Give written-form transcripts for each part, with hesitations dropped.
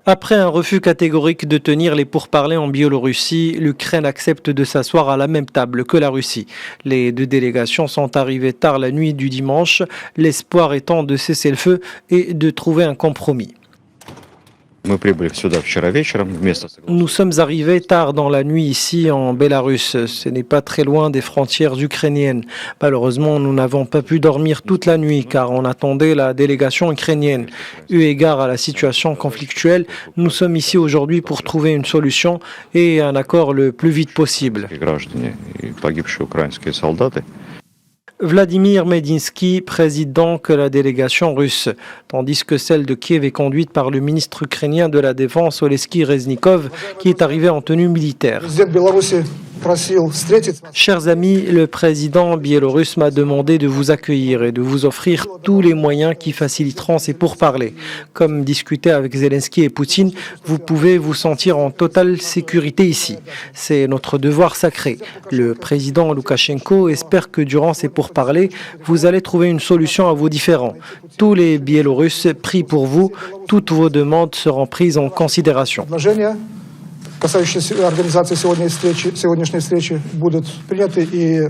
Après un refus catégorique de tenir les pourparlers en Biélorussie, l'Ukraine accepte de s'asseoir à la même table que la Russie. Les deux délégations sont arrivées tard la nuit du dimanche, l'espoir étant de cesser le feu et de trouver un compromis. Nous sommes arrivés tard dans la nuit ici en Bélarus. Ce n'est pas très loin des frontières ukrainiennes. Malheureusement, nous n'avons pas pu dormir toute la nuit car on attendait la délégation ukrainienne. Eu égard à la situation conflictuelle, nous sommes ici aujourd'hui pour trouver une solution et un accord le plus vite possible. Vladimir Medinsky préside donc la délégation russe, tandis que celle de Kiev est conduite par le ministre ukrainien de la Défense Oleksiy Reznikov, qui est arrivé en tenue militaire. Chers amis, le président biélorusse m'a demandé de vous accueillir et de vous offrir tous les moyens qui faciliteront ces pourparlers. Comme discuter avec Zelensky et Poutine, vous pouvez vous sentir en totale sécurité ici. C'est notre devoir sacré. Le président Loukachenko espère que durant ces pourparlers, vous allez trouver une solution à vos différends. Tous les Biélorusses prient pour vous. Toutes vos demandes seront prises en considération. Касающиеся организации сегодняшней встречи будут приняты и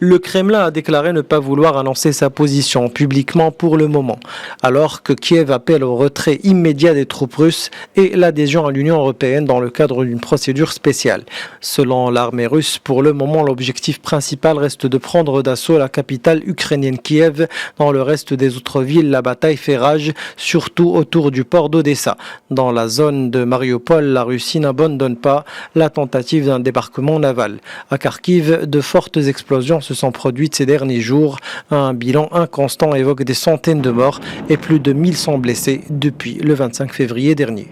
Le Kremlin a déclaré ne pas vouloir annoncer sa position publiquement pour le moment, alors que Kiev appelle au retrait immédiat des troupes russes et l'adhésion à l'Union européenne dans le cadre d'une procédure spéciale. Selon l'armée russe, pour le moment, l'objectif principal reste de prendre d'assaut la capitale ukrainienne Kiev. Dans le reste des autres villes, la bataille fait rage, surtout autour du port d'Odessa. Dans la zone de Mariupol, la Russie n'abandonne pas la tentative d'un débarquement naval. À Kharkiv, de fortes explosions se sont produites ces derniers jours. Un bilan inconstant évoque des centaines de morts et plus de 1100 blessés depuis le 25 février dernier.